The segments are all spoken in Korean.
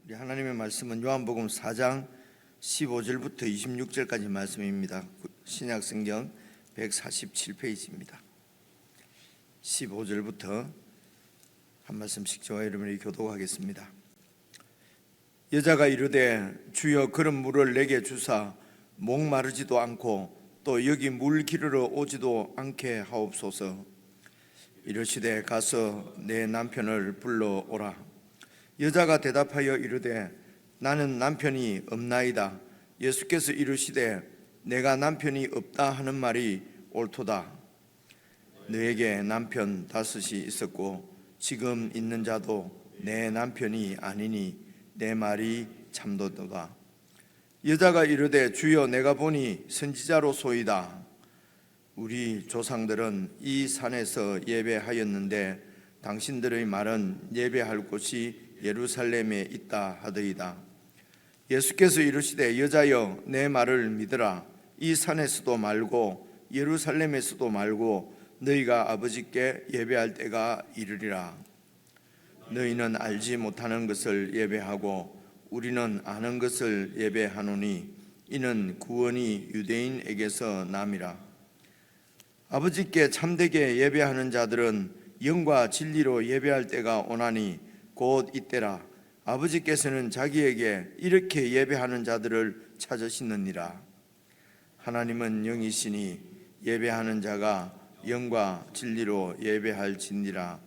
우리 하나님의 말씀은 요한복음 4장 15절부터 26절까지 말씀입니다. 신약성경 147페이지입니다. 15절부터 한 말씀씩 저와 여러분이 교독하겠습니다. 여자가 이르되 주여 그런 물을 내게 주사 목마르지도 않고 또 여기 물 기르러 오지도 않게 하옵소서. 이르시되 가서 내 남편을 불러오라. 여자가 대답하여 이르되 나는 남편이 없나이다. 예수께서 이르시되 내가 남편이 없다 하는 말이 옳도다. 너에게 남편 5이 있었고 지금 있는 자도 내 남편이 아니니 내 말이 참도도다. 여자가 이르되 주여 내가 보니 선지자로소이다. 우리 조상들은 이 산에서 예배하였는데 당신들의 말은 예배할 곳이 예루살렘에 있다 하더이다. 예수께서 이르시되 여자여 내 말을 믿으라. 이 산에서도 말고 예루살렘에서도 말고 너희가 아버지께 예배할 때가 이르리라. 너희는 알지 못하는 것을 예배하고 우리는 아는 것을 예배하노니 이는 구원이 유대인에게서 남이라. 아버지께 참되게 예배하는 자들은 영과 진리로 예배할 때가 오나니 곧 이때라. 아버지께서는 자기에게 이렇게 예배하는 자들을 찾으시느니라. 하나님은 영이시니 예배하는 자가 영과 진리로 예배할지니라.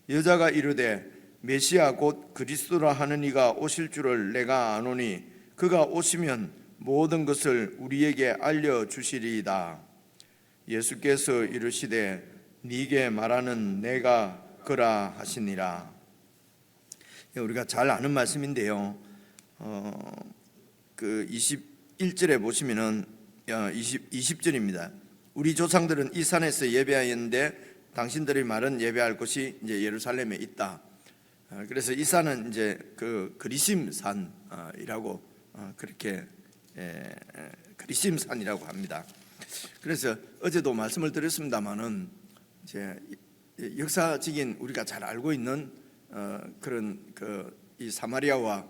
여자가 이르되 메시아 곧 그리스도라 하는 이가 오실 줄을 내가 아노니 그가 오시면 모든 것을 우리에게 알려주시리이다. 예수께서 이르시되 네게 말하는 내가 그라 하시니라. 우리가 잘 아는 말씀인데요. 그 21절에 보시면은 20절입니다. 우리 조상들은 이 산에서 예배하였는데 당신들의 말은 예배할 곳이 이제 예루살렘에 있다. 그래서 이 산은 이제 그 그리심산이라고 그렇게 그리심산이라고 합니다. 그래서 어제도 말씀을 드렸습니다만은 이제 역사적인 우리가 잘 알고 있는 그런 이 사마리아와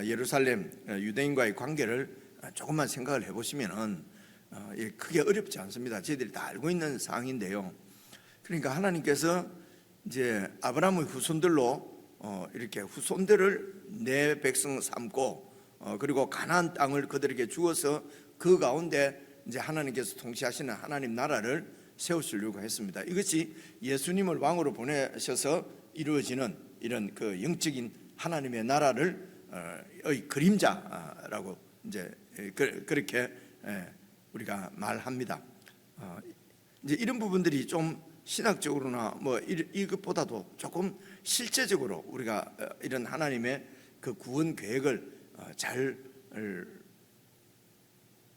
예루살렘 유대인과의 관계를 조금만 생각을 해보시면은 크게 어렵지 않습니다. 저희들이 다 알고 있는 사항인데요. 그러니까 하나님께서 이제 아브라함의 후손들로 이렇게 후손들을 내 백성 삼고 그리고 가나안 땅을 그들에게 주어서 그 가운데 이제 하나님께서 통치하시는 하나님 나라를 세우시려고 했습니다. 이것이 예수님을 왕으로 보내셔서 이루어지는 이런 그 영적인 하나님의 나라를 그림자라고 이제 그렇게 우리가 말합니다. 이제 이런 부분들이 좀 신학적으로나 뭐 이것보다도 조금 실제적으로 우리가 이런 하나님의 그 구원 계획을 잘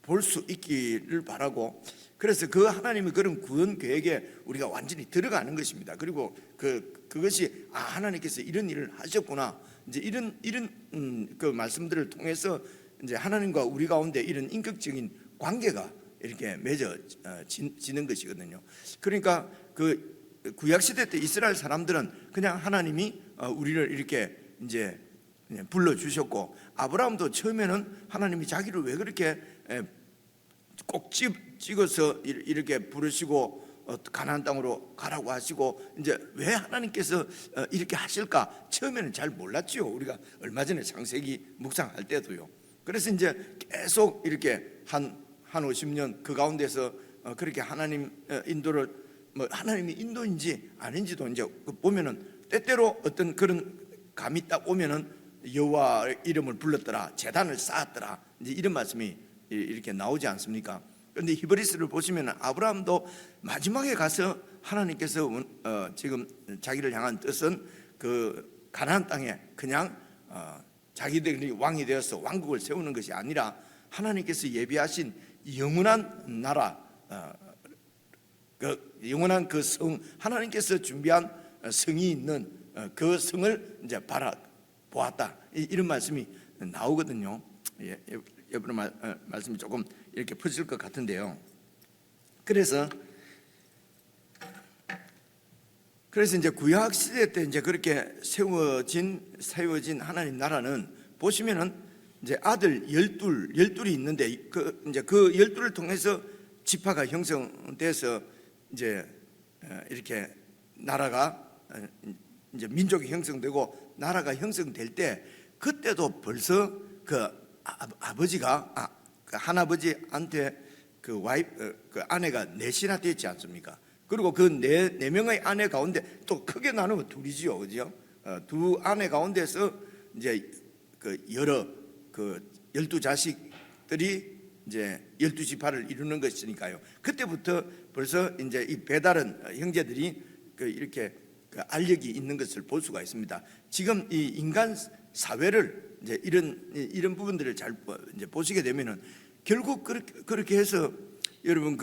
볼 수 있기를 바라고, 그래서 그 하나님의 그런 구원 계획에 우리가 완전히 들어가는 것입니다. 그리고 그것이 하나님께서 이런 일을 하셨구나, 이제 이런 그 말씀들을 통해서 이제 하나님과 우리 가운데 이런 인격적인 관계가 이렇게 맺어지는 것이거든요. 그러니까 그 구약 시대 때 이스라엘 사람들은 그냥 하나님이 우리를 이렇게 이제 불러 주셨고, 아브라함도 처음에는 하나님이 자기를 왜 그렇게 꼭 찍어서 이렇게 부르시고 가나안 땅으로 가라고 하시고 이제 왜 하나님께서 이렇게 하실까 처음에는 잘 몰랐죠. 우리가 얼마 전에 창세기 묵상할 때도요. 그래서 이제 계속 이렇게 한 50년 그 가운데서 그렇게 하나님 인도를 뭐 하나님이 인도인지 아닌지도 이제 보면은 때때로 어떤 그런 감이 딱 오면은 여호와 이름을 불렀더라, 제단을 쌓았더라, 이제 이런 말씀이 이렇게 나오지 않습니까? 그런데 히브리스를 보시면 아브라함도 마지막에 가서 하나님께서 지금 자기를 향한 뜻은 그 가나안 땅에 그냥 자기들이 왕이 되어서 왕국을 세우는 것이 아니라 하나님께서 예비하신 영원한 나라, 그 영원한 그 성, 하나님께서 준비한 성이 있는 그 성을 이제 바라보았다, 이런 말씀이 나오거든요. 여러분 말씀이 조금 이렇게 퍼질 것 같은데요. 그래서 이제 구약 시대 때 이제 그렇게 세워진 하나님 나라는 보시면은 이제 아들 열둘이 있는데 이제 그 열둘을 통해서 지파가 형성돼서 이제 이렇게 나라가 이제 민족이 형성되고 나라가 형성될 때 그때도 벌써 그 아버지가 그 할아버지한테 그 아내가 넷이나 됐지 않습니까? 그리고 그 네 명의 아내 가운데 또 크게 나누면 둘이지요, 그죠? 두 아내 가운데서 이제 그 여러 그 12자식들이 이제 12지파를 이루는 것이니까요. 그때부터 벌써 이제 이 배다른 형제들이 그 이렇게 그 알력이 있는 것을 볼 수가 있습니다. 지금 이 인간 사회를 이제 이런 부분들을 잘 이제 보시게 되면은 결국 그렇게 해서 여러분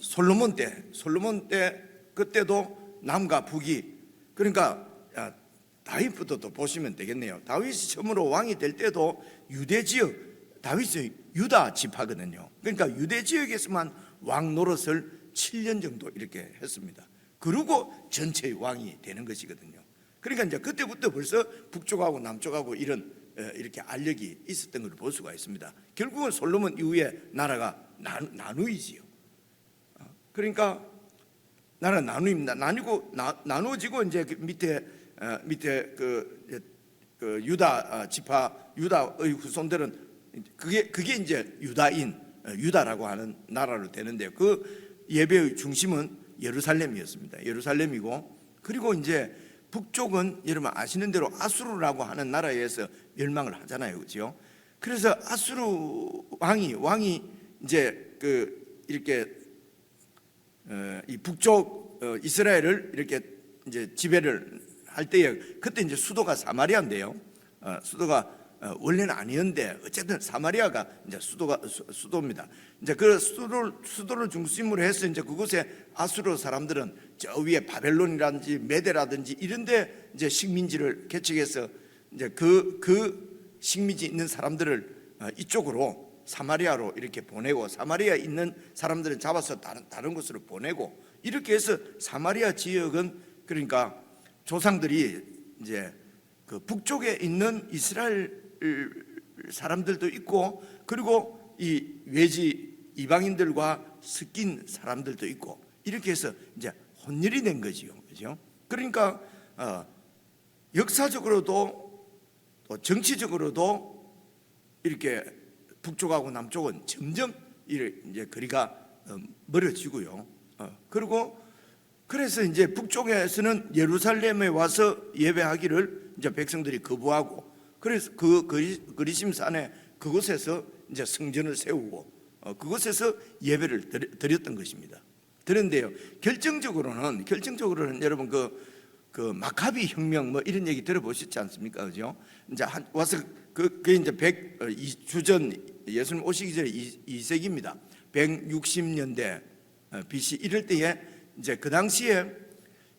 솔로몬 때 그때도 남과 북이 그러니까 다윗부터 또 보시면 되겠네요. 다윗이 처음으로 왕이 될 때도 유대 지역 다윗이 유다 지파거든요. 그러니까 유대 지역에서만 왕 노릇을 7년 정도 이렇게 했습니다. 그리고 전체의 왕이 되는 것이거든요. 그러니까 이제 그때부터 벌써 북쪽하고 남쪽하고 이렇게 알력이 있었던 걸 볼 수가 있습니다. 결국은 솔로몬 이후에 나라가 나누이지요. 그러니까 나라 나누어지고 이제 밑에 그 유다 지파 유다의 후손들은 그게 이제 유다라고 하는 나라로 되는데요. 그 예배의 중심은 예루살렘이었습니다. 예루살렘이고 그리고 이제 북쪽은 여러분 아시는 대로 아수르라고 하는 나라에 의해서 멸망을 하잖아요, 그렇죠? 그래서 아수르 왕이 이제 이렇게 이 북쪽 이스라엘을 이렇게 이제 지배를 할 때에 그때 이제 수도가 사마리아인데요. 수도가 원래는 아니었는데 어쨌든 사마리아가 이제 수도입니다. 이제 그 수도를 중심으로 해서 이제 그곳에 아수르 사람들은 저 위에 바벨론이라든지 메데라든지 이런데 이제 식민지를 개척해서 이제 그 식민지 있는 사람들을 이쪽으로 사마리아로 이렇게 보내고 사마리아에 있는 사람들은 잡아서 다른 곳으로 보내고 이렇게 해서 사마리아 지역은 그러니까 조상들이 이제 그 북쪽에 있는 이스라엘 사람들도 있고 그리고 이 외지 이방인들과 섞인 사람들도 있고 이렇게 해서 이제 혼혈이 된 거지요, 그렇죠? 그러니까 역사적으로도 또 정치적으로도 이렇게 북쪽하고 남쪽은 점점 이제 거리가 멀어지고요. 그리고 그래서 이제 북쪽에서는 예루살렘에 와서 예배하기를 이제 백성들이 거부하고 그래서 그 그리심산에 그곳에서 이제 성전을 세우고 그곳에서 예배를 드렸던 것입니다. 그런데요, 결정적으로는 여러분 그 마카비 혁명 뭐 이런 얘기 들어보셨지 않습니까, 그죠? 이제 와서 그게 이제 주전 예수님 오시기 전에 2세기입니다. 160년대 BC 이럴 때에 이제 그 당시에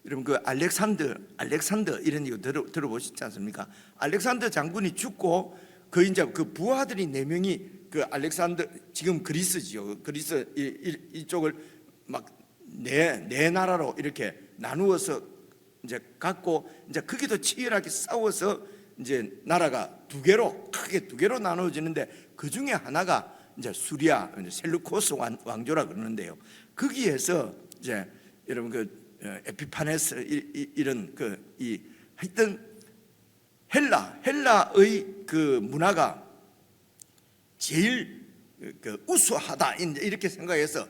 여러분 그 알렉산더 이런 얘기 들어보셨지 않습니까? 알렉산더 장군이 죽고 그 이제 그 부하들이 4명이 그 알렉산더 지금 그리스지요. 그리스 이쪽을 막 네 나라로 이렇게 나누어서 이제 갖고 이제 거기도 치열하게 싸워서 이제 나라가 크게 두 개로 나누어지는데 그 중에 하나가 이제 수리아 셀루코스 왕조라 그러는데요. 거기에서 이제 여러분 그 에피파네스 이런 하여튼 헬라의 그 문화가 제일 우수하다 이렇게 생각해서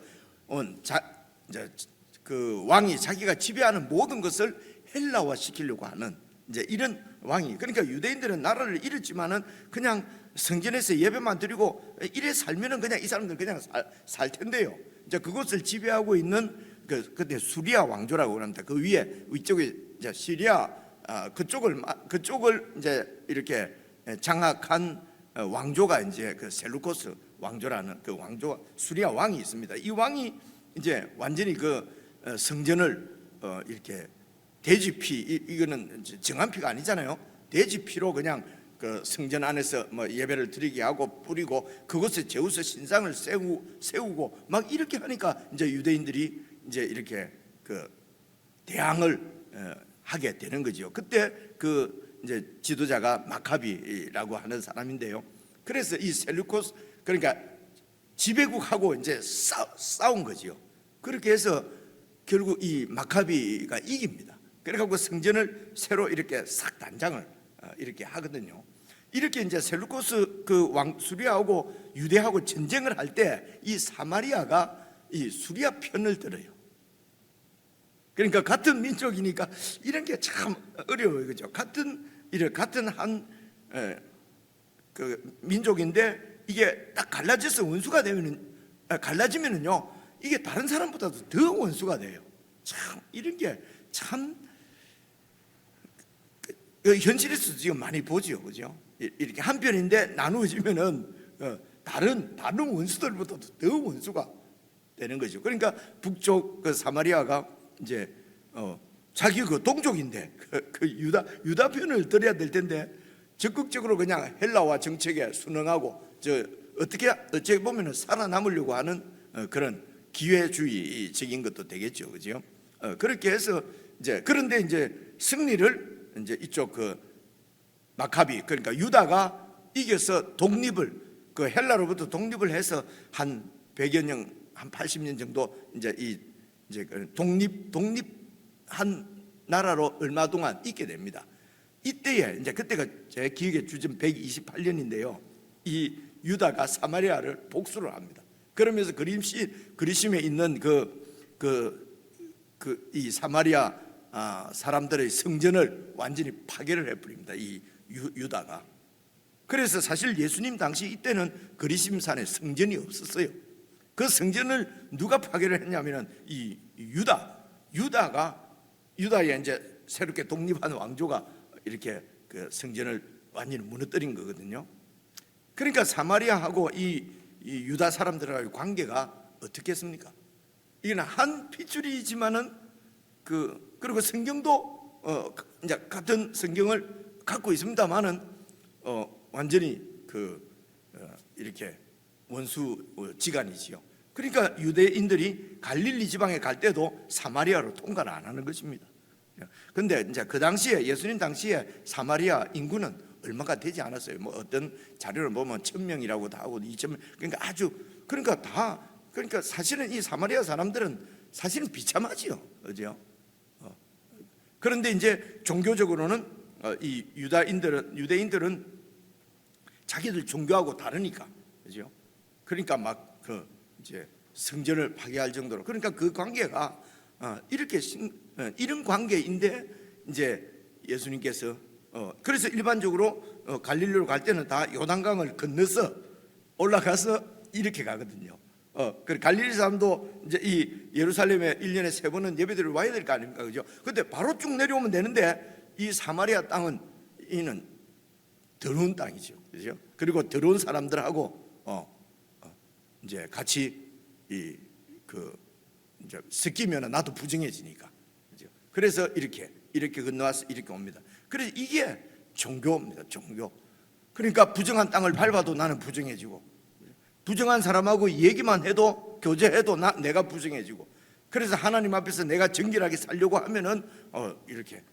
그 왕이 자기가 지배하는 모든 것을 헬라화 시키려고 하는 이제 이런 왕이 그러니까 유대인들은 나라를 잃었지만은 그냥 성전에서 예배만 드리고 이래 살면은 그냥 이 사람들은 그냥 살 텐데요. 이제 그것을 지배하고 있는 그때 수리아 왕조라고 합니다. 그 위쪽에 이제 시리아 그쪽을 이제 이렇게 장악한 왕조가 이제 그 셀루코스 왕조라는 그 왕조가 수리아 왕이 있습니다. 이 왕이 이제 완전히 그 성전을 이렇게 돼지피 이거는 정한 피가 아니잖아요. 돼지피로 그냥 그 성전 안에서 뭐 예배를 드리게 하고 뿌리고 그곳에 제우스 신상을 세우고 막 이렇게 하니까 이제 유대인들이 이제 이렇게 그 대항을 하게 되는 거죠. 그때 그 이제 지도자가 마카비라고 하는 사람인데요. 그래서 이 셀루코스, 그러니까 지배국하고 이제 싸운 거지요. 그렇게 해서 결국 이 마카비가 이깁니다. 그래갖고 성전을 새로 이렇게 싹 단장을 이렇게 하거든요. 이렇게 이제 셀루코스 그 왕 수리아하고 유대하고 전쟁을 할 때 이 사마리아가 이 수리아 편을 들어요. 그러니까 같은 민족이니까 이런 게 참 어려워요, 그죠? 같은 한 그 민족인데 이게 딱 갈라져서 원수가 갈라지면은요, 이게 다른 사람보다도 더 원수가 돼요. 참 이런 게 참 현실에서 지금 많이 보죠, 그죠? 이렇게 한 편인데 나누어지면은 다른 원수들보다도 더 원수가 되는 거죠. 그러니까 북쪽 그 사마리아가 이제 자기 그 동족인데 그 유다 편을 들어야 될 텐데 적극적으로 그냥 헬라와 정책에 순응하고 어떻게 보면은 살아남으려고 하는 그런 기회주의적인 것도 되겠죠, 그죠? 그렇게 해서 그런데 이제 승리를 이제 이쪽 그 마카비, 그러니까 유다가 이겨서 독립을, 그 헬라로부터 독립을 해서 한 100여 년, 한 80년 정도 이제 독립한 나라로 얼마 동안 있게 됩니다. 이때에 이제 그때가 제 기억에 주전 128년인데요. 이 유다가 사마리아를 복수를 합니다. 그러면서 그리심에 있는 이 사마리아 사람들의 성전을 완전히 파괴를 해버립니다. 이 유다가. 그래서 사실 예수님 당시 이때는 그리심산에 성전이 없었어요. 그 성전을 누가 파괴를 했냐면은 이 유다의 이제 새롭게 독립한 왕조가 이렇게 그 성전을 완전히 무너뜨린 거거든요. 그러니까 사마리아하고 이 유다 사람들과의 관계가 어떻겠습니까? 이거는 한 핏줄이지만은 그리고 성경도 이제 같은 성경을 갖고 있습니다만은 완전히 이렇게 원수 지간이지요. 그러니까 유대인들이 갈릴리 지방에 갈 때도 사마리아로 통과를 안 하는 것입니다. 근데 이제 그 당시에, 예수님 당시에 사마리아 인구는 얼마가 되지 않았어요. 뭐 어떤 자료를 보면 1,000명이라고도 하고 2,000명, 그러니까 사실은 이 사마리아 사람들은 사실은 비참하지요, 그죠? 그런데 이제 종교적으로는 이 유대인들은 자기들 종교하고 다르니까, 그죠? 그러니까 막 이제 성전을 파괴할 정도로, 그러니까 그 관계가 이런 관계인데 이제 예수님께서 그래서 일반적으로 갈릴리로 갈 때는 다 요단강을 건너서 올라가서 이렇게 가거든요. 그 갈릴리 사람도 이제 이 예루살렘에 1년에 3번은 예배드리러 와야 될 거 아닙니까, 그죠? 근데 바로 쭉 내려오면 되는데 이 사마리아 땅은 이는 더러운 땅이죠, 그죠? 그리고 더러운 사람들하고 이제 같이 이제 섞이면 나도 부정해지니까, 그죠? 그래서 이렇게 건너와서 이렇게 옵니다. 그래서 이게 종교입니다, 종교. 그러니까 부정한 땅을 밟아도 나는 부정해지고, 부정한 사람하고 얘기만 해도, 교제해도 내가 부정해지고, 그래서 하나님 앞에서 내가 정결하게 살려고 하면은 이렇게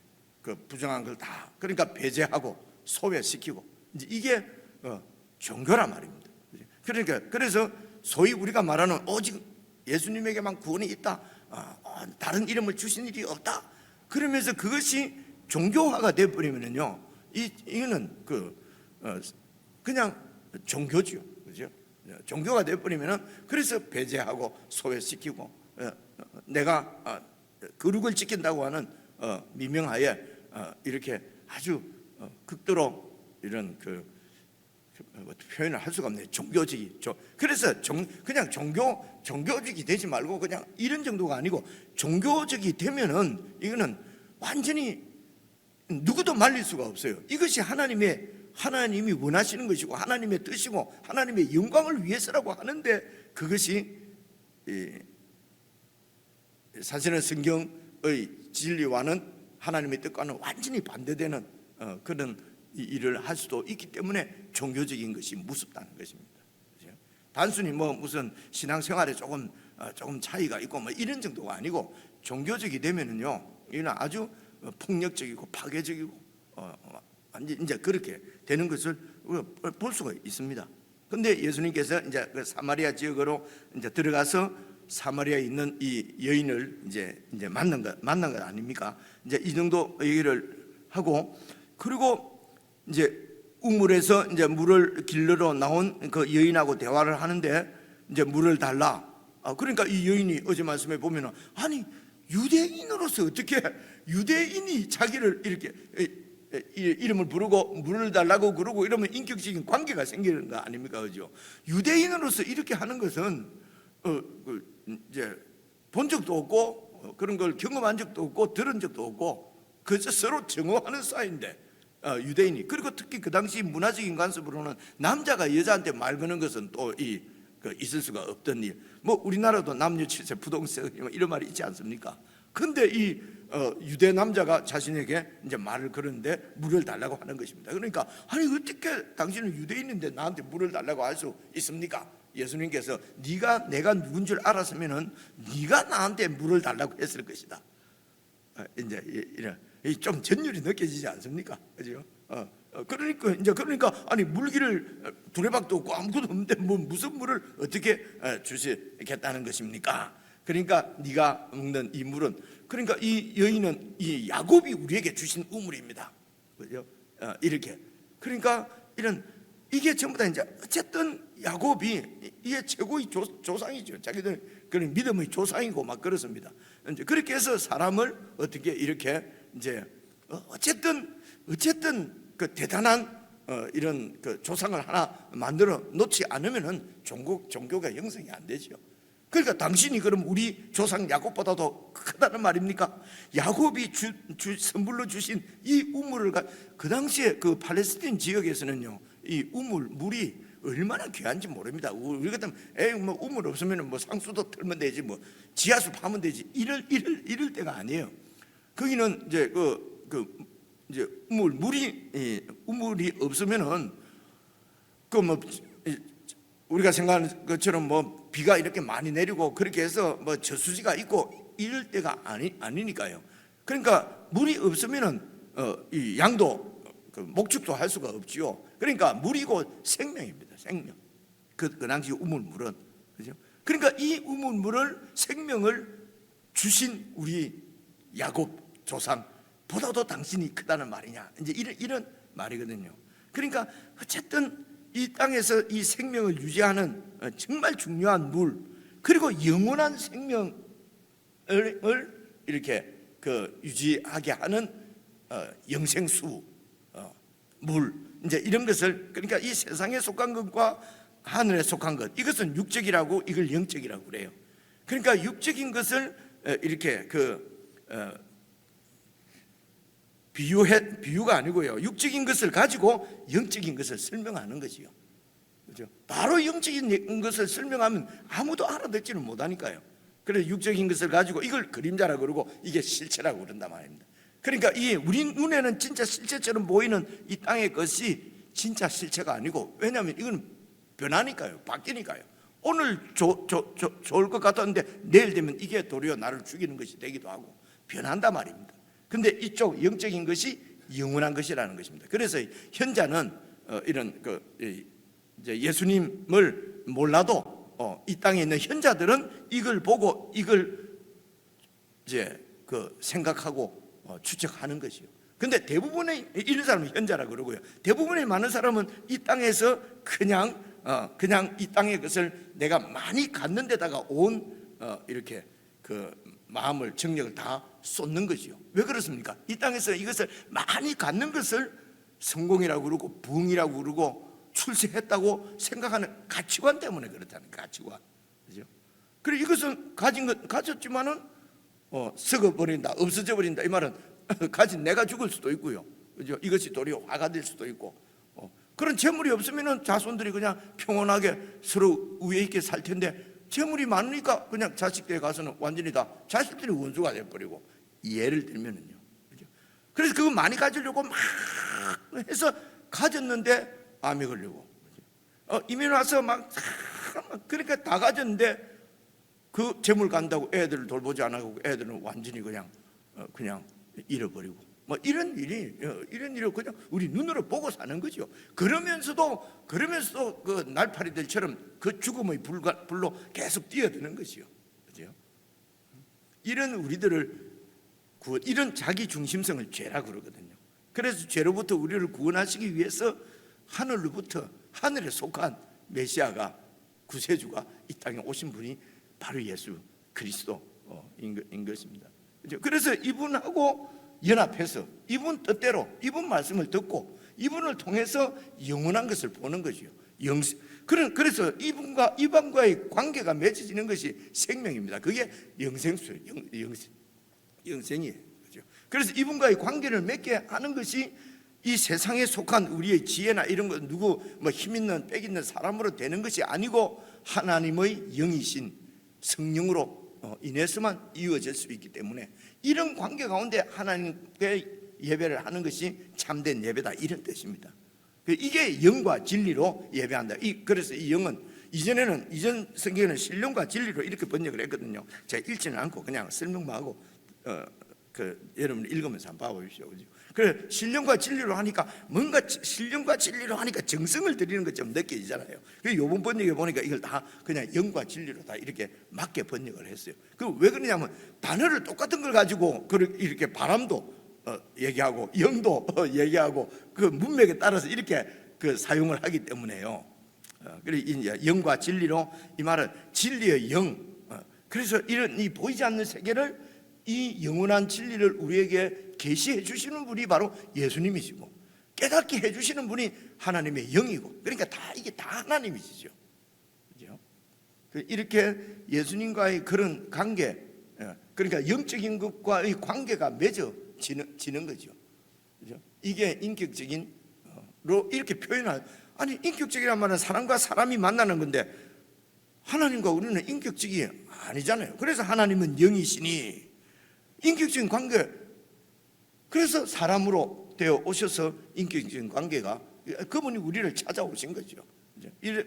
그 부정한 걸 다, 그러니까 배제하고 소외시키고, 이제 이게 종교란 말입니다. 그러니까 그래서 소위 우리가 말하는 오직 예수님에게만 구원이 있다, 다른 이름을 주신 일이 없다, 그러면서 그것이 종교화가 되어버리면요, 이거는 그냥 종교죠, 그죠? 종교가 되어버리면은 그래서 배제하고 소외시키고, 내가 거룩을 지킨다고 하는 미명하에 이렇게 아주 극도로 이런 표현을 할 수가 없네요. 종교적이. 그래서 그냥 종교적이 되지 말고 그냥 이런 정도가 아니고, 종교적이 되면은 이거는 완전히 누구도 말릴 수가 없어요. 이것이 하나님이 원하시는 것이고 하나님의 뜻이고 하나님의 영광을 위해서라고 하는데, 그것이 사실은 성경의 진리와는 하나님의 뜻과는 완전히 반대되는 그런 일을 할 수도 있기 때문에 종교적인 것이 무섭다는 것입니다. 그렇죠? 단순히 뭐 무슨 신앙생활에 조금 차이가 있고 뭐 이런 정도가 아니고, 종교적이 되면은요, 이는 아주 폭력적이고 파괴적이고 완전 이제 그렇게 되는 것을 우리가 볼 수가 있습니다. 근데 예수님께서 이제 그 사마리아 지역으로 이제 들어가서 사마리아에 있는 이 여인을 이제 만난 것 아닙니까? 이제 이 정도 얘기를 하고, 그리고 이제 우물에서 이제 물을 길러러 나온 그 여인하고 대화를 하는데 이제 물을 달라. 그러니까 이 여인이 어제 말씀에 보면은, 아니 유대인으로서 어떻게 유대인이 자기를 이렇게 이름을 부르고 물을 달라고 그러고 이러면 인격적인 관계가 생기는 거 아닙니까? 그죠? 유대인으로서 이렇게 하는 것은 이제 본 적도 없고 그런 걸 경험한 적도 없고 들은 적도 없고 그저 서로 정오하는 사이인데, 유대인이, 그리고 특히 그 당시 문화적인 관습으로는 남자가 여자한테 말 거는 것은 또 있을 수가 없던 일. 뭐 우리나라도 남녀 칠세 부동세 이런 말이 있지 않습니까? 근데 이 유대 남자가 자신에게 이제 말을 걸었는데 물을 달라고 하는 것입니다. 그러니까 아니 어떻게 당신은 유대인인데 나한테 물을 달라고 할 수 있습니까? 예수님께서 내가 누군 줄 알았으면은 네가 나한테 물을 달라고 했을 것이다. 이제 이런 좀 전율이 느껴지지 않습니까? 그죠? 그러니까 아니 물기를 두레박도 없고 아무것도 없는데 뭐 무슨 물을 어떻게 주시겠다는 것입니까? 그러니까 네가 먹는 이 물은, 그러니까 이 여인은 이 야곱이 우리에게 주신 우물입니다. 그죠? 이렇게, 그러니까 이게 전부 다 이제 어쨌든 야곱이 이게 최고의 조상이죠. 자기들 그런 믿음의 조상이고 막 그렇습니다. 이제 그렇게 해서 사람을 어떻게 이렇게 이제 어쨌든 그 대단한 이런 그 조상을 하나 만들어 놓지 않으면은 종교가 형성이 안 되죠. 그러니까 당신이 그럼 우리 조상 야곱보다도 크다는 말입니까? 야곱이 선물로 주신 이 우물을 그 당시에 그 팔레스틴 지역에서는요, 이 물이 얼마나 귀한지 모릅니다. 우리 같으면 뭐 우물 없으면 뭐 상수도 틀면 되지, 뭐 지하수 파면 되지, 이럴 때가 아니에요. 거기는 이제 이제 우물이 없으면은 뭐 우리가 생각하는 것처럼 뭐 비가 이렇게 많이 내리고 그렇게 해서 뭐 저수지가 있고 이럴 때가 아니니까요. 그러니까 물이 없으면은 이 양도 목축도 할 수가 없지요. 그러니까 물이고 생명입니다. 생명. 그 당시 우물물은, 그죠? 그러니까 이 우물물을 생명을 주신 우리 야곱 조상 보다도 당신이 크다는 말이냐, 이제 이런 말이거든요. 그러니까 어쨌든 이 땅에서 이 생명을 유지하는 정말 중요한 물, 그리고 영원한 생명을 이렇게 유지하게 하는 영생수, 물, 이제 이런 것을, 그러니까 이 세상에 속한 것과 하늘에 속한 것, 이것은 육적이라고, 이걸 영적이라고 그래요. 그러니까 육적인 것을 이렇게 비유가 아니고요, 육적인 것을 가지고 영적인 것을 설명하는 것이요. 그렇죠? 바로 영적인 것을 설명하면 아무도 알아듣지는 못하니까요. 그래서 육적인 것을 가지고 이걸 그림자라고 그러고 이게 실체라고 그런단 말입니다. 그러니까 우리 눈에는 진짜 실체처럼 보이는 이 땅의 것이 진짜 실체가 아니고, 왜냐하면 이건 변하니까요, 바뀌니까요. 오늘 좋을 것 같았는데 내일 되면 이게 도리어 나를 죽이는 것이 되기도 하고 변한단 말입니다. 근데 이쪽 영적인 것이 영원한 것이라는 것입니다. 그래서 현자는 이런 이제 예수님을 몰라도 이 땅에 있는 현자들은 이걸 보고 이걸 이제 생각하고 추측하는 것이요. 근데 대부분의 이런 사람은 현자라고 그러고요, 대부분의 많은 사람은 이 땅에서 그냥 이 땅의 것을 내가 많이 갖는 데다가 온 이렇게 마음을 정력을 다 쏟는 것이요. 왜 그렇습니까? 이 땅에서 이것을 많이 갖는 것을 성공이라고 그러고 부흥이라고 그러고 출세했다고 생각하는 가치관 때문에 그렇다는 가치관, 그죠? 그리고 이것은 가졌지만은 썩어버린다, 없어져 버린다, 이 말은 가진 내가 죽을 수도 있고요, 그죠? 이것이 도리어 화가 될 수도 있고, 그런 재물이 없으면은 자손들이 그냥 평온하게 서로 우애 있게 살 텐데, 재물이 많으니까 그냥 자식들에 가서는 완전히 다 자식들이 원수가 돼버리고, 예를 들면은요, 그죠? 그래서 그거 많이 가지려고 막 해서 가졌는데 암에 걸리고, 이민 와서 그러니까 다 가졌는데 그 재물 간다고 애들을 돌보지 않고 애들은 완전히 그냥 잃어버리고, 뭐 이런 일이 그냥 우리 눈으로 보고 사는 거죠. 그러면서도 그 날파리들처럼 그 죽음의 불로 계속 뛰어드는 것이요. 그죠? 이런 우리들을 이런 자기 중심성을 죄라 그러거든요. 그래서 죄로부터 우리를 구원하시기 위해서 하늘에 속한 메시아가, 구세주가 이 땅에 오신 분이 바로 예수 그리스도인 것입니다. 그래서 이분하고 연합해서 이분 뜻대로 이분 말씀을 듣고 이분을 통해서 영원한 것을 보는 거죠. 그래서 이분과의 관계가 맺어지는 것이 생명입니다. 그게 영생이에요. 그렇죠? 그래서 이분과의 관계를 맺게 하는 것이 이 세상에 속한 우리의 지혜나 이런 거 누구 뭐 힘 있는 빽 있는 사람으로 되는 것이 아니고 하나님의 영이신 성령으로 인해서만 이루어질 수 있기 때문에 이런 관계 가운데 하나님께 예배를 하는 것이 참된 예배다, 이런 뜻입니다. 이게 영과 진리로 예배한다. 그래서 이 영은 이전 성경에는 신령과 진리로 이렇게 번역을 했거든요. 제가 읽지는 않고 그냥 설명만 하고 여러분 읽으면서 한번 봐보십시오. 그래, 신령과 진리로 하니까 뭔가 신령과 진리로 하니까 정성을 들이는 것처럼 느껴지잖아요. 요번 번역에 보니까 이걸 다 그냥 영과 진리로 다 이렇게 맞게 번역을 했어요. 왜 그러냐면 단어를 똑같은 걸 가지고 이렇게 바람도 얘기하고 영도 얘기하고 그 문맥에 따라서 이렇게 사용을 하기 때문에요. 그래 이제 영과 진리로, 이 말은 진리의 영. 그래서 이런 이 보이지 않는 세계를, 이 영원한 진리를 우리에게 계시해 주시는 분이 바로 예수님이시고, 깨닫게 해 주시는 분이 하나님의 영이고, 그러니까 이게 다 하나님이시죠. 그죠? 이렇게 예수님과의 그런 관계, 그러니까 영적인 것과의 관계가 맺어지는 거죠. 그죠? 이게 인격적인로 이렇게 표현할, 아니 인격적이란 말은 사람과 사람이 만나는 건데 하나님과 우리는 인격적이 아니잖아요. 그래서 하나님은 영이시니 인격적인 관계, 그래서 사람으로 되어 오셔서 인격적인 관계가, 그분이 우리를 찾아오신 거죠.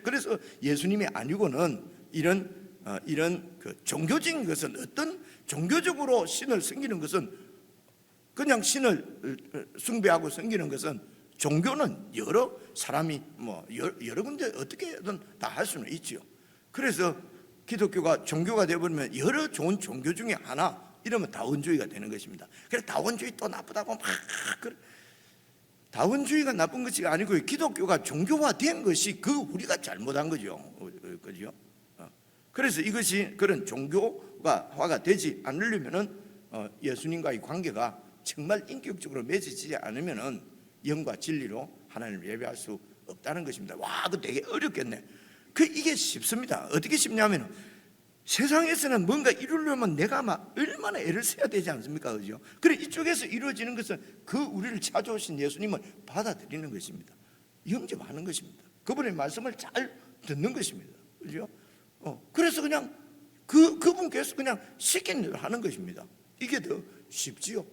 그래서 예수님이 아니고는 이런 그 종교적인 것은, 어떤 종교적으로 신을 섬기는 것은, 그냥 신을 숭배하고 섬기는 것은, 종교는 여러 사람이 뭐 여러 군데 어떻게든 다 할 수는 있죠. 그래서 기독교가 종교가 되어버리면 여러 좋은 종교 중에 하나, 이러면 다원주의가 되는 것입니다. 그래서 다원주의 또 나쁘다고 다원주의가 나쁜 것이 아니고요, 기독교가 종교화된 것이 우리가 잘못한 거죠. 그죠? 그래서 이것이 그런 종교화가 되지 않으려면은 예수님과의 관계가 정말 인격적으로 맺어지지 않으면은 영과 진리로 하나님을 예배할 수 없다는 것입니다. 와, 그거 되게 어렵겠네. 이게 쉽습니다. 어떻게 쉽냐면은, 세상에서는 뭔가 이루려면 내가 막 얼마나 애를 써야 되지 않습니까? 그죠? 그래, 이쪽에서 이루어지는 것은 우리를 찾아오신 예수님을 받아들이는 것입니다. 영접하는 것입니다. 그분의 말씀을 잘 듣는 것입니다. 그죠? 그래서 그냥 그분께서 그냥 시킨 대로 하는 것입니다. 이게 더 쉽지요.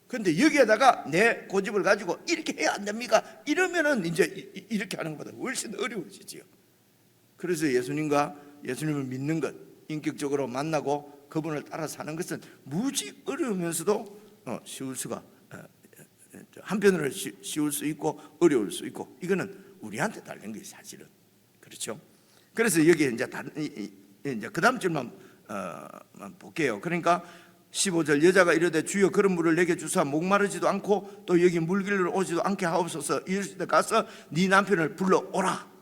그런데 여기에다가 내 고집을 가지고 이렇게 해야 안 됩니까? 이러면은 이제 이렇게 하는 것보다 훨씬 어려워지지요. 그래서 예수님을 믿는 것, 인격적으로 만나고 그분을 따라 사는 것은 무지 어려우면서도 쉬울 수가, 한편으로 쉬울 수 있고 어려울 수 있고, 이거는 우리한테 달린 것이 사실은 그렇죠. 그래서 여기에 이제 그 다음 줄만 볼게요. 그러니까 15절, 여자가 이르되 주여 그런 물을 내게 주사 목마르지도 않고 또 여기 물길로 오지도 않게 하옵소서. 이르시되 가서 네 남편을 불러오라.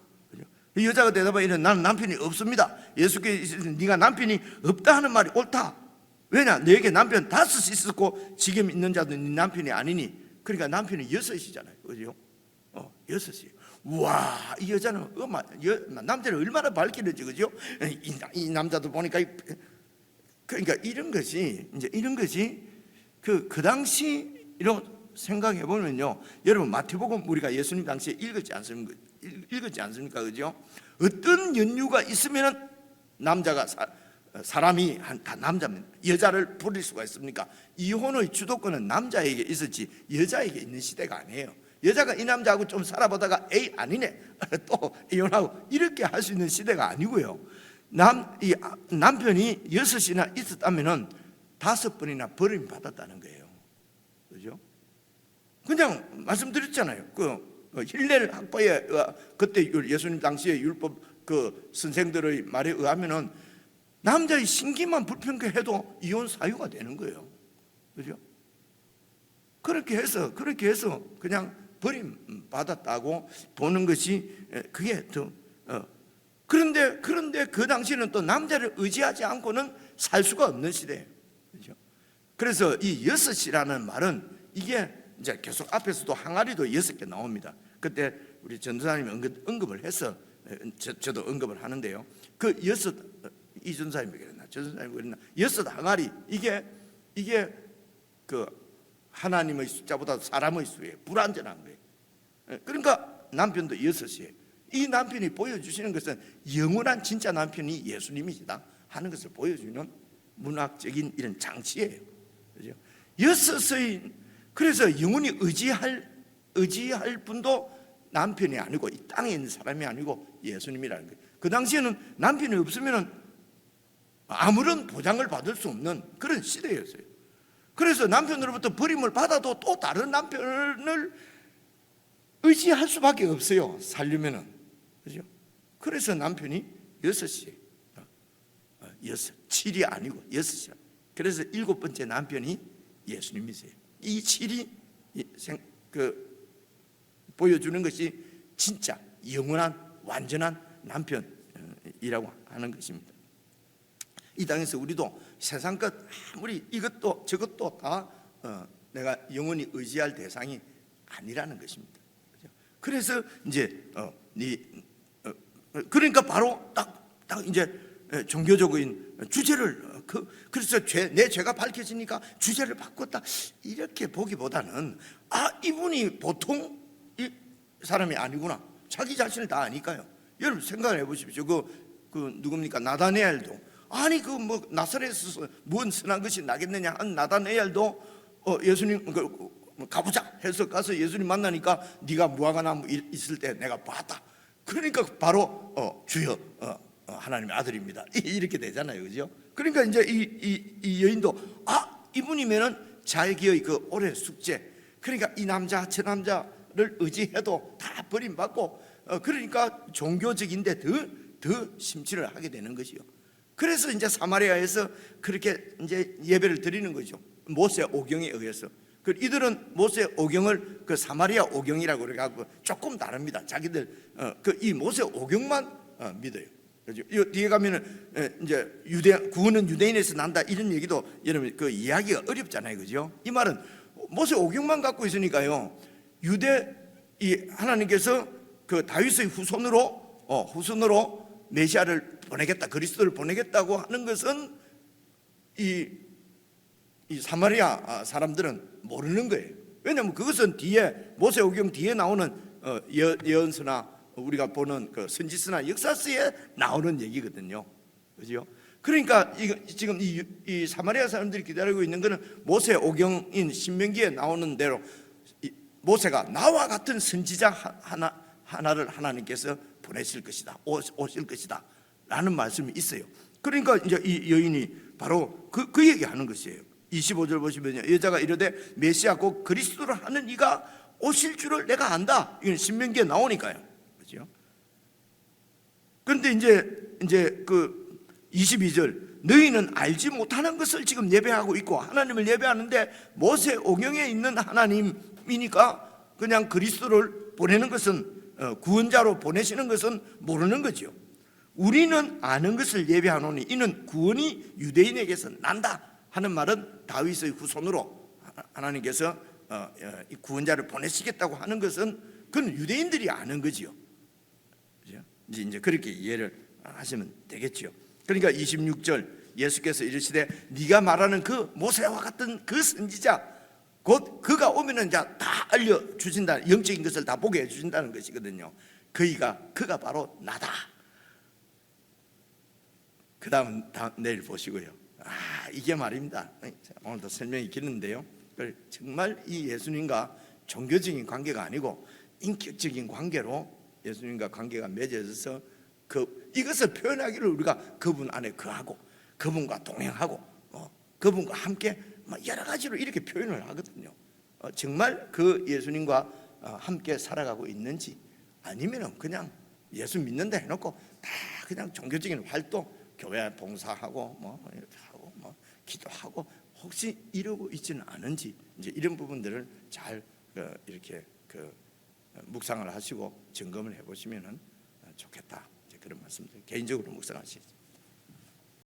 이 여자가 대답하되 이르되 나는 남편이 없습니다. 예수께서 네가 남편이 없다 하는 말이 옳다. 왜냐, 너에게 남편 5이 있었고 지금 있는 자도 네 남편이 아니니. 그러니까 남편이 6이잖아요. 그죠? 6이. 우와, 이 여자는 남자를 얼마나 밝히는지, 그죠? 이 남자도 보니까, 그러니까 이런 것이 그 당시로 생각해 보면요, 여러분 마태복음 우리가 예수님 당시에 읽었지 않습니까? 그죠? 어떤 연유가 있으면은 남자가 사람이 다 남자면 여자를 부릴 수가 있습니까? 이혼의 주도권은 남자에게 있었지 여자에게 있는 시대가 아니에요. 여자가 이 남자하고 좀 살아보다가 에이 아니네 또 이혼하고 이렇게 할 수 있는 시대가 아니고요. 이 남편이 6이나 있었다면은 5번이나 버림 받았다는 거예요. 그죠? 그냥 말씀드렸잖아요. 힐렐 학파의 그때 예수님 당시의 율법 그 선생들의 말에 의하면은 남자의 신기만 불평해도 이혼 사유가 되는 거예요. 그죠? 그렇게 해서 그냥 버림 받았다고 보는 것이 그게 더 그런데 그 당시에는 또 남자를 의지하지 않고는 살 수가 없는 시대예요. 그죠? 그래서 이 여섯이라는 말은 이게 이제 계속 앞에서도 항아리도 6개 나옵니다. 그때 우리 전도사님이 언급을 해서 저도 언급을 하는데요. 그 여섯 이전사님이 그랬나 전도사님이 그랬나 여섯 항아리 이게 그 하나님의 숫자보다 사람의 수예요. 불완전한 거예요. 그러니까 남편도 6이에요. 이 남편이 보여주시는 것은 영원한 진짜 남편이 예수님이시다 하는 것을 보여주는 문학적인 이런 장치예요. 그죠? 6의 그래서 영원히 의지할 분도 남편이 아니고 이 땅에 있는 사람이 아니고 예수님이라는 거예요. 그 당시에는 남편이 없으면 아무런 보장을 받을 수 없는 그런 시대였어요. 그래서 남편으로부터 버림을 받아도 또 다른 남편을 의지할 수밖에 없어요. 살려면은. 그죠? 그래서 남편이 6이에요. 7이 아니고 6이라. 그래서 7번째 남편이 예수님이세요. 이 7이 보여주는 것이 진짜 영원한 완전한 남편이라고 하는 것입니다. 이 땅에서 우리도 세상 것 아무리 이것도 저것도 다 내가 영원히 의지할 대상이 아니라는 것입니다. 그래서 이제 그러니까 바로 딱 이제 종교적인 주제를 그래서 내 죄가 밝혀지니까 주제를 바꿨다 이렇게 보기보다는 이분이 보통 이 사람이 아니구나 자기 자신을 다 아니까요. 여러분 생각해 보십시오. 그 누굽니까 나다네엘도 아니 나사렛에서 뭔 선한 것이 나겠느냐 한 나다네엘도 예수님 가보자 해서 가서 예수님 만나니까 네가 무화과나무 있을 때 내가 봤다. 그러니까 바로 주여 하나님의 아들입니다. 이렇게 되잖아요, 그죠? 그러니까 이제 이 여인도 이분이면은 자기의 그 올해 숙제. 그러니까 이 남자 저 남자를 의지해도 다 버림받고 그러니까 종교적인데 더 심취를 하게 되는 것이요. 그래서 이제 사마리아에서 그렇게 이제 예배를 드리는 거죠. 모세 오경에 의해서. 이들은 모세 오경을 그 사마리아 오경이라고 그래가지고 조금 다릅니다. 자기들 이 모세 오경만 믿어요. 그죠? 이 뒤에 가면은 이제 구원은 유대인에서 난다 이런 얘기도 여러분 그 이야기가 어렵잖아요, 그죠? 이 말은 모세 오경만 갖고 있으니까요. 하나님께서 그 다윗의 후손으로 메시아를 보내겠다, 그리스도를 보내겠다고 하는 것은 이 사마리아 사람들은 모르는 거예요. 왜냐하면 그것은 뒤에 모세오경 뒤에 나오는 예언서나 우리가 보는 그 선지서나 역사서에 나오는 얘기거든요. 그죠? 그러니까 지금 이 사마리아 사람들이 기다리고 있는 것은 모세오경인 신명기에 나오는 대로 모세가 나와 같은 선지자 하나를 하나님께서 보내실 것이다, 오실 것이다 라는 말씀이 있어요. 그러니까 이제 이 여인이 바로 그 얘기하는 것이에요. 25절 보시면요, 여자가 이르되 메시아 곧 그리스도를 하는 이가 오실 줄을 내가 안다. 이건 신명기에 나오니까요, 그렇죠? 그런데 이제 그 22절 너희는 알지 못하는 것을 지금 예배하고 있고 하나님을 예배하는데 모세 오경에 있는 하나님이니까 그냥 그리스도를 보내는 것은 구원자로 보내시는 것은 모르는 거죠. 우리는 아는 것을 예배하노니 이는 구원이 유대인에게서 난다 하는 말은 다윗의 후손으로 하나님께서 구원자를 보내시겠다고 하는 것은 그건 유대인들이 아는 거지요. 그죠? 이제 그렇게 이해를 하시면 되겠죠. 그러니까 26절 예수께서 이르시되 네가 말하는 그 모세와 같은 그 선지자 곧 그가 오면은 이제 다 알려 주신다, 영적인 것을 다 보게 해 주신다는 것이거든요. 그가 바로 나다. 그다음 내일 보시고요. 이게 말입니다. 오늘도 설명이 길는데요. 정말 이 예수님과 종교적인 관계가 아니고 인격적인 관계로 예수님과 관계가 맺어져서 이것을 표현하기를 우리가 그분 안에 거하고 그분과 동행하고 그분과 함께 여러 가지로 이렇게 표현을 하거든요. 정말 그 예수님과 함께 살아가고 있는지, 아니면은 그냥 예수 믿는다 해놓고 다 그냥 종교적인 활동, 교회 봉사하고 뭐 이렇게 하고 뭐 기도하고 혹시 이러고 있지는 않은지, 이제 이런 부분들을 잘 이렇게 묵상을 하시고 점검을 해보시면은 좋겠다. 이제 그런 말씀들 개인적으로 묵상하시죠.